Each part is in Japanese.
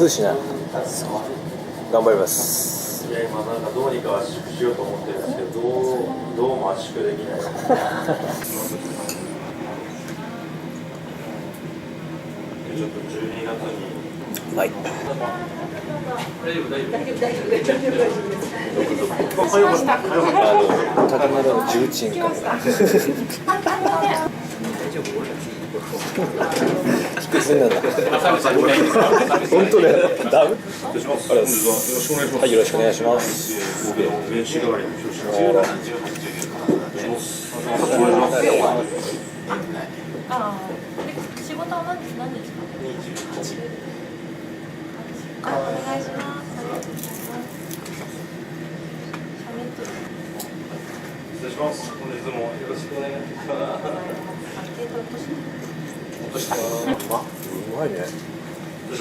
暑いしな。頑張ります。いや今なんかどうにか圧縮しようと思ってるんですけど、どうも圧縮できない。ちょっと12月に。はい。高丸の重鎮か。低すぎなんだ。本当だよ。ダメ。はい、よろしくお願いします。名刺代わりの表紙。仕事は何ですか？お願いします。失礼します。本日もよろしくお願いします。落とした。うまいね。入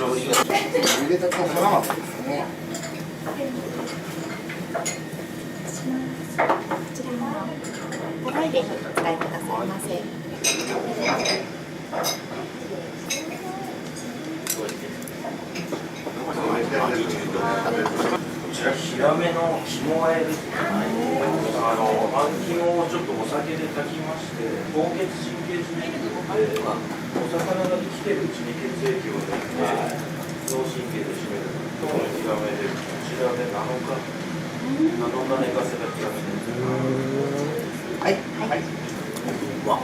れたとこなかったですね。お入りにお使いくださいませ。こちらヒラメの肝あえですね。あん肝をちょっとお酒で炊きまして、高血神経締めるので、お魚が生きてるうちに血液を抜いて、脳神経で締める。今日のヒラメで、こちらで7日寝かせたヒラメです。はい。はい。うまっ。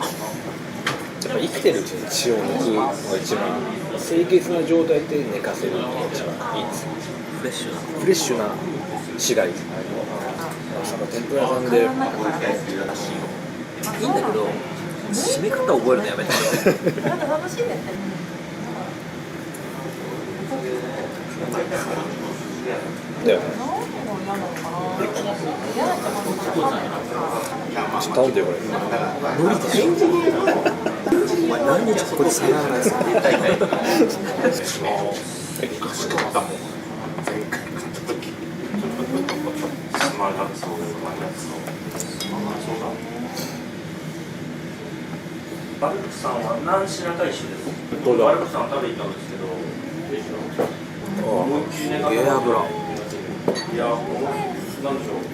やっぱ生きてるうちに血を抜くのが一番清潔な状態で寝かせるのが一番いいです。フレッシュな死骸。天ぷらさんでいいんだけど締め方覚えるのやめて。なんか楽しいね。だよね。ちょっと食べてよこれ。無理でしょ。お前何日ここで皿洗いするの？バルクさんは何品か一緒です。バルクさん食べに行ったんですけど、思いっきりね、いや、なんでしょう、イ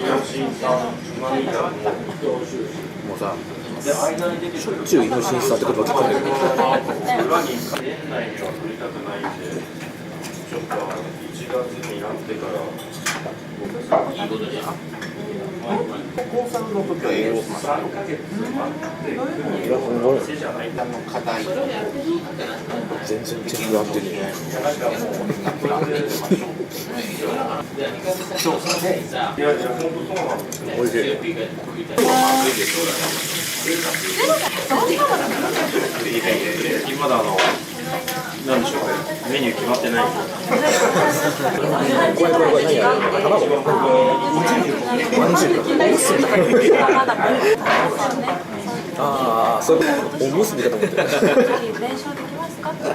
ノシン酸、うまみがもうさ、で、間に出てくるしょっちゅうイノシン酸ってことは聞くんだけど、裏に年内には取りたくないんで、ちょっと1月になってからいいことですか。コンサルの時は栄養士さん3ヶ月待ってくる店じゃないかの課題。全然チェック合ってるね。そうですね。いや、本当そうなんですよ。おいしい。まだなんでしょうね、メニュー決まってない。これ何やる？卵？まんじゅうか。ああ、そういうこと。おむすびかと思って。練習できますか？ありが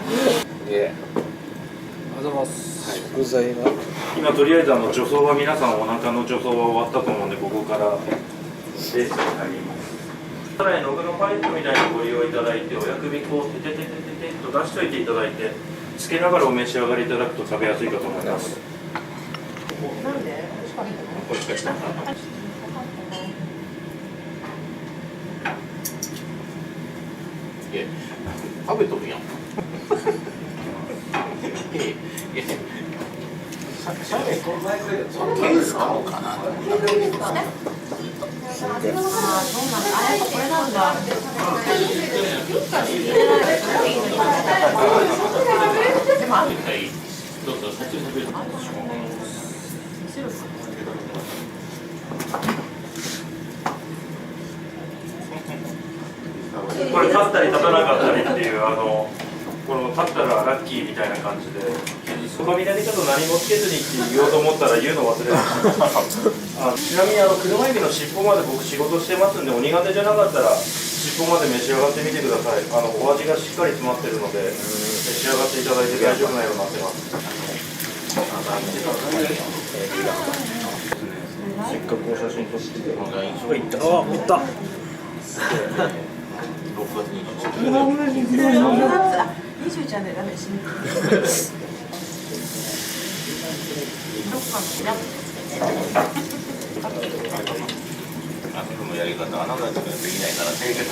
とうございます。食材が今とりあえず助走は皆さんお腹の助走は終わったと思うんで、ここからレースに入ります。さらに僕のパレットみたいなご利用いただいて、親指こうテテテテテテと出しといていただいて、つけながらお召し上がりいただくと食べやすいかと思います。なんで？美味しかった。食べとるやん。ケース買おうかな。これなんだ。これ立ったり立たなかったりっていうこの立ったらラッキーみたいな感じで、その左ちょっと何もつけずにって言おうと思ったら言うの忘れましたちなみに車エビの尻尾まで僕仕事してますんで、お苦手じゃなかったら尻尾まで召し上がってみてください。お味がしっかり詰まってるので召し上がっていただいて大丈夫なようになってます。せっかくお写真撮ってて、いった。あ、持った。6月27日。21なんでダメですね。あののやり方、あなたたちができないなら手がか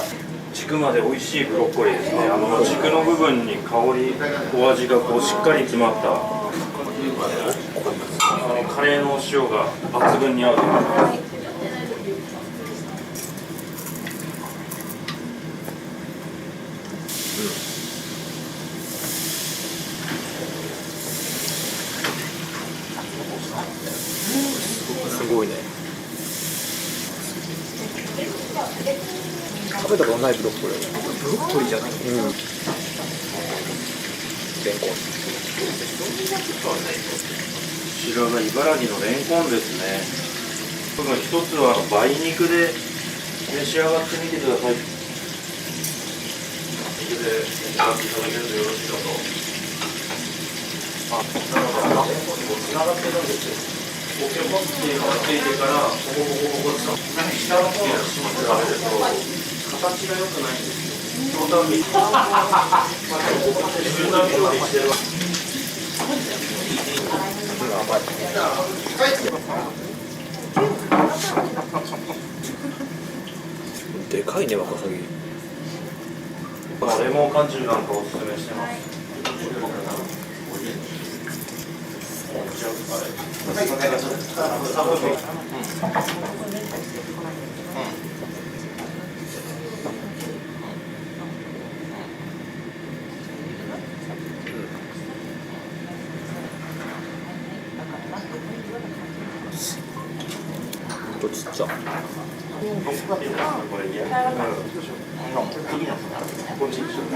か軸まで美味しいブロッコリーですね。軸の部分に香り、お味がこうしっかり詰まったカレーのお塩が抜群に合うと思います。すごいね。食べたことないブロッコリー。ブロッコリーじゃない。レンコン。こちらが茨城のレンコンですね。一つは梅肉で召し上がってみてください。肉で召し上がっていただけるとよろしいかと。レンコンにもつながってるんですよ。ポケモンっていうのがついてからボコボコボコボコ下の方の比べると形が良くないんですよ。そのために自分の料理してる。でかいね、ワカサギ。レモン缶汁なんかおすすめしてます。ほんとちっちゃ。これ嫌。こっちにしよう。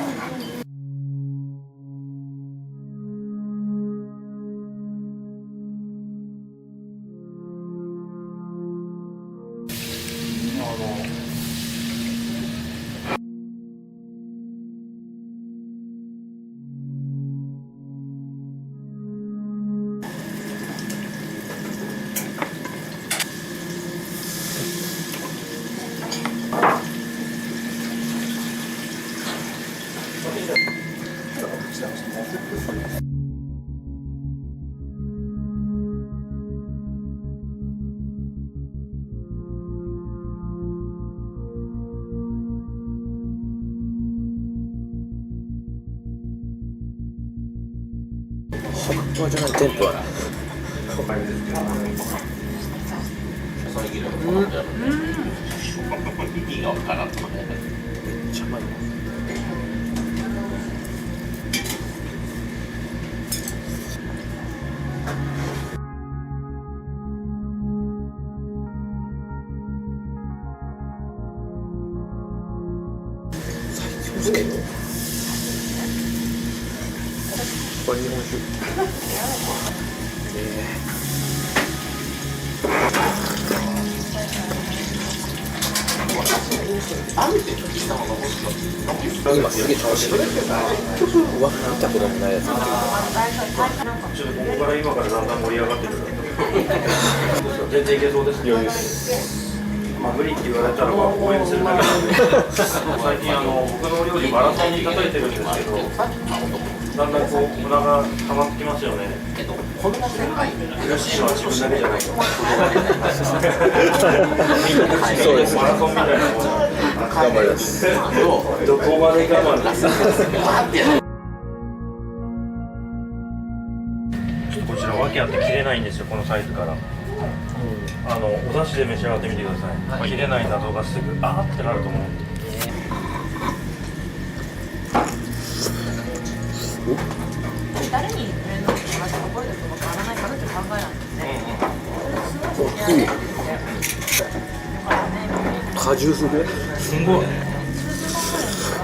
葉っぱじゃない、天ぷら。意味がわからんとね。めっちゃうまい。最強ですね。これ日本酒。今すげえ楽しい。うわ、見たこともないやつ。ちょっとここから今からだんだん盛り上がってくる。全然いけそうです。余裕です。まあ無理って言われたらまあ応援するだけなんで。最近僕の料理マラソンに例えてるんですけど。だんだんこう無駄が溜まってきますよね。苦しいのは自分だけじゃないと。そうですね。マラソンみたいなもの。頑張ります。どこまで我慢です。こちら訳あって切れないんですよ、このサイズから。お出汁で召し上がってみてください。切れない謎がすぐあーってなると思う。誰に連絡してもらって覚えるとか変わらないかなって考えなんですね。それすごいやるんですよ。だからね、果汁すごい。すごい。日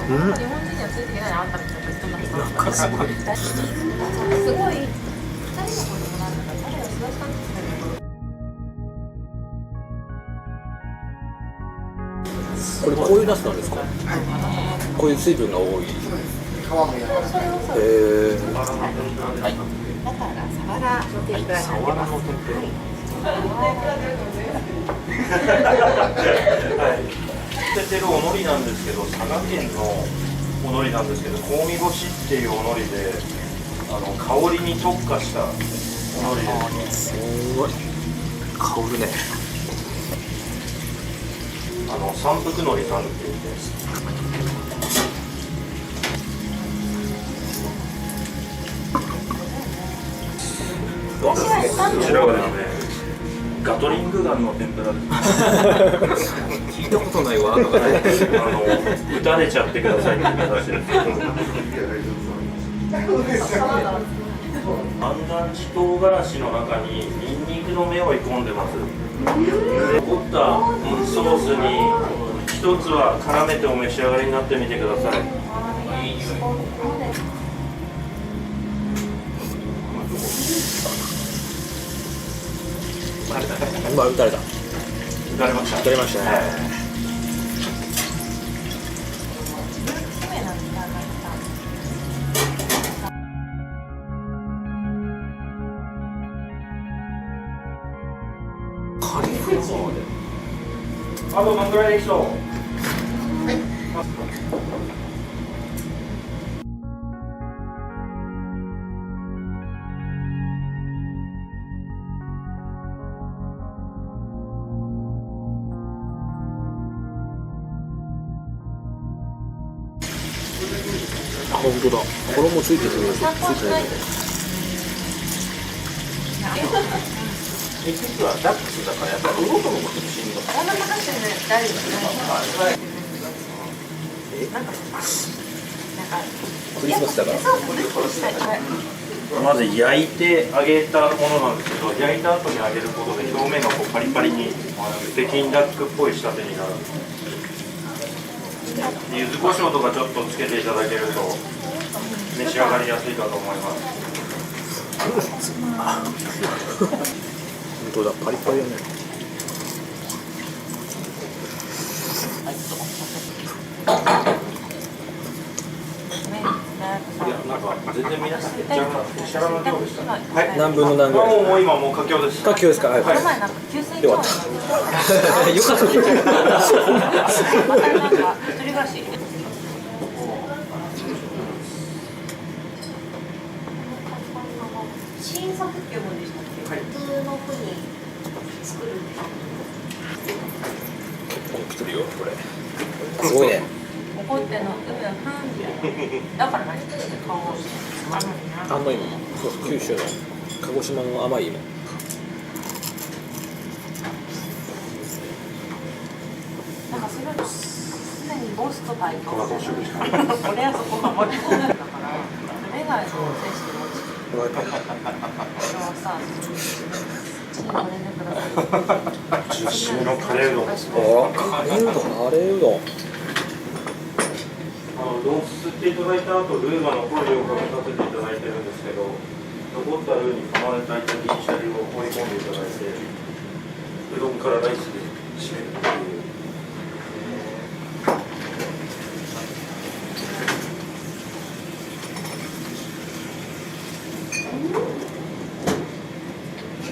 本人にはついていけないあんたみたいな人になってます。すごい。2人の子供なんだから彼は育ちたんですけど。これこういうナスなんですか？こういう水分が多い。だからサワラの天ぷらになってます。サワラの天ぷら。はい。捨ててるお海苔なんですけど、佐賀県のお海苔なんですけど、香味干しっていうお海苔で香りに特化したお海苔です。すごい香るね。三福海苔さんって言ってこちらがですね、ガトリングガンの天ぷらです。聞いたことないわ。撃たれちゃってくださいって言い方してるんですけど、万願寺唐辛子の中にニンニクの芽を煮込んでます。残ったソースに一つは絡めてお召し上がりになってみてください。今撃たれた。撃たれました。撃たれましたね。カリフラワーで。あとどのくらいできそう？本当だ。衣ついてる。ついてない。結局はダックスだからやっぱり動くのも厳しいの。クリスマスだから。まず焼いて揚げたものなんですけど、焼いた後に揚げることで表面がこうパリパリに北京ダックっぽい仕立てになる。柚子胡椒とかちょっとつけていただけると召し上がりやすいかと思います。本当だ、パリパリだね。なんか全然皆さんめっちゃシャラの量でしたね。はい。何分の何ぐらい？もう今もう佳境です。佳境ですか？はい。この前なんか給水よかった。よかったって言っちゃう。なんか一人暮らし。新作って読むんでしたっけ？普通の句に作るんです。結構来てるよこれ。すごいね。こうやってのだから何？顔甘いもん。そう、九州の鹿児島の甘い芋。なんかそれすでにボスと対抗してる。俺はそこが盛り込んだから、それがその選手の落ち。締めのカレーうどん。カレーうどん、カレーうどん。うどんすすっていただいた後、ルーが残る量をかけさせていただいてるんですけど、残ったルーに釜で炊いた銀シャリを放り込んでいただいて、うどんからライスで締めるっていう。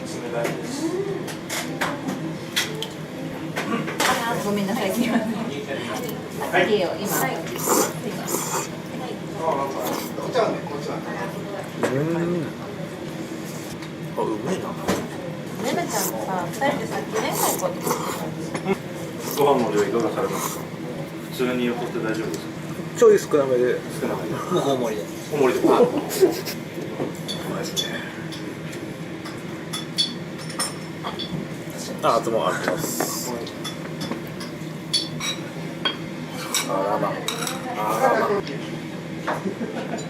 冷たいです。ごめんなさい、すみません。はい。いいよ、今。あ、うめえな。ねるちゃんもさ、2人でさっきね、こうご飯の量いかがされますか？普通によこって大丈夫ですか？ちょい少なめで。少なめで。もう大盛りで。大盛りで。うまいですね。あ、あともあります。あらま。あらま。もう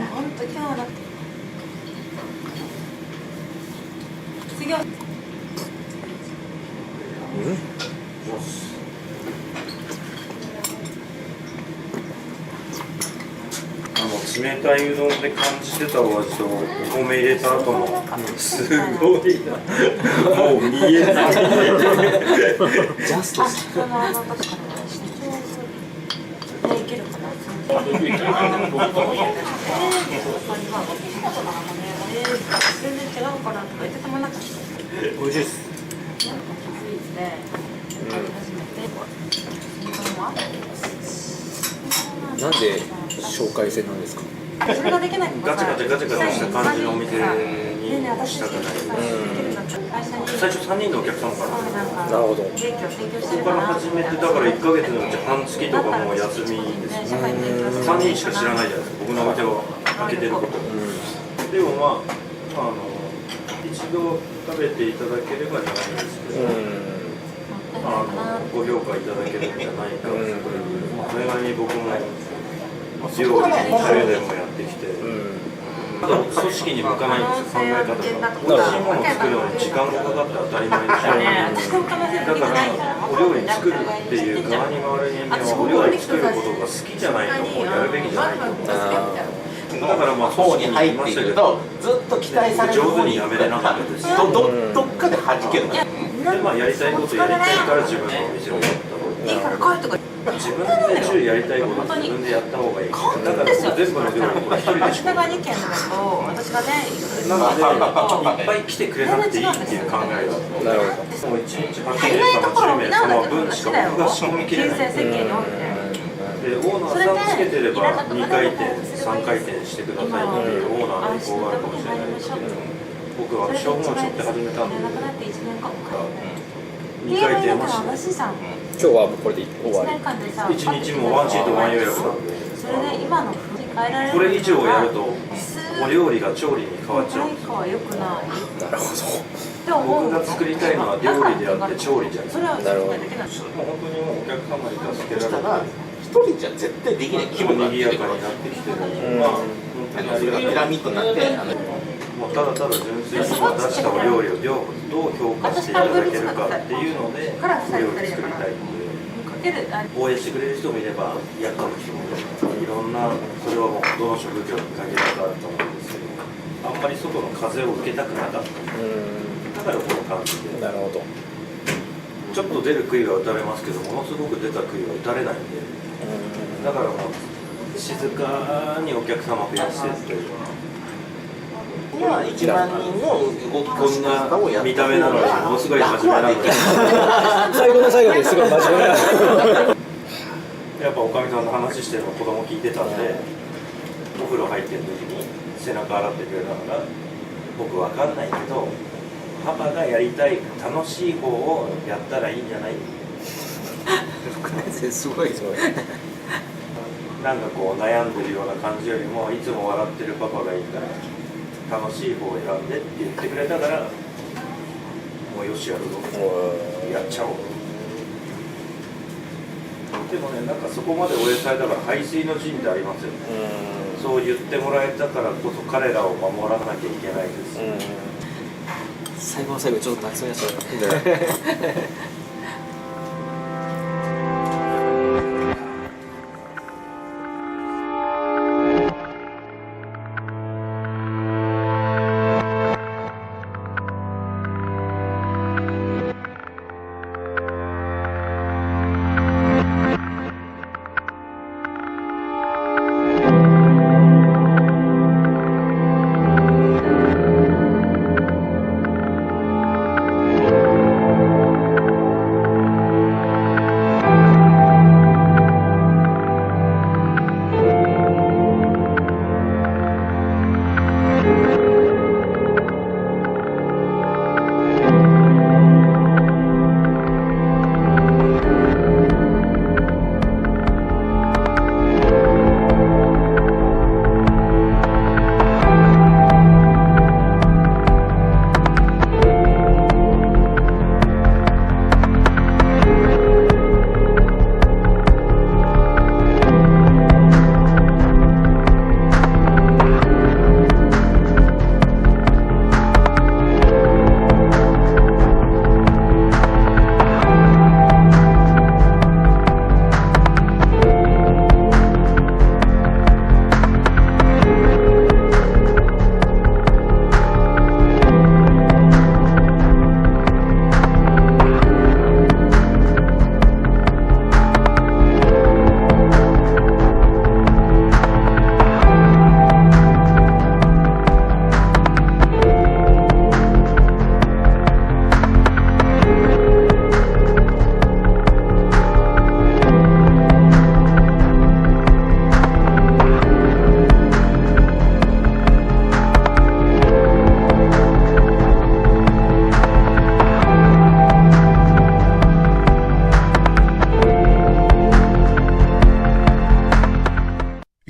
本当今日の次は冷たいうどんで感じてたお味とお米入れた後のすごいな。もう見えない。ジャスト。その確かにいけるかな。全然違うかなとか言ってたもんなかった。美味しいです。スイーツで初めて。なんで紹介制なんですか？それができないガチャガチャガチャガチャした感じのお店にしたくない。最初3人のお客様からなるほど。そこから始めて、だから1ヶ月のうち半月とかもう休みですよ。3人しか知らないじゃないですか、僕のお店を開けてること。でもまあ、一度食べていただければじゃないですけど、ご評価いただけるんじゃないかという、それなりに僕も料理に10年もやってきて、ただ組織に向かないんですよ、考え方が。美味しいものを作るのに時間がかかって当たり前でしょ。だからお料理作るっていう側に回る人間はお料理作ることが好きじゃないともうやるべきじゃないと思うんですよ。だからまあ方に入っていくとずっと期待される上手にやめれなかったですし、どっかで弾ける。でまあやりたいことやりたいから自分のお店をやったので、自分で注意やりたいことを自分でやった方がいい。だから全部の料理これ一人でしょ。なのでいっぱい来てくれなくていいっていう考えが。なるほど。もう1日8名様10名様分しか僕が仕込みきれない。でオーナーさんつけてれば2回転3回転してくださいっていうオーナーの意向があるかもしれないですけど、僕は消防署って始めたんで2回転はしない。今日はもうこれで終わり。1日もワンシートワン予約なんで、これ以上やるとお料理が調理に変わっちゃうんですよ。なるほ僕が作りたいのは料理であって調理じゃない。ど。なるほど。もう本当にもうお客様に助けられて一人じゃ絶対できない規模が賑やかになってきてるので、まあ本当にありがピラミッドになってもうただただ純粋に今出したお料理をどう評価していただけるかっていうのでお料理作りたいので、応援してくれる人もいればやっかむ人もいれば、いろんな、それはもうどの職業に限らずあると思うんですけど、あんまり外の風を受けたくなかった。だからこの感じで。なるほど。ちょっと出る杭は打たれますけど、ものすごく出た杭は打たれないんで、だからもう静かにお客様増やしてっていう。今1万人の動きこんな見た目なのにものすごい真面目なんで最後の最後ですごい真面目な。やっぱおかみさんの話してるの子供聞いてたんで、お風呂入ってる時に背中洗ってくれたから、僕わかんないけどパパがやりたい楽しい方をやったらいいんじゃない。すごいすごい。なんかこう悩んでるような感じよりもいつも笑ってるパパがいいから楽しい方を選んでって言ってくれたから、もうよしやるぞ、やっちゃおう。でもね、なんかそこまで応援されたから背水の陣ってありますよね。そう言ってもらえたからこそ彼らを守らなきゃいけないです。最後の最後ちょっと泣きそうになっちゃう。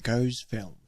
Echoes Film.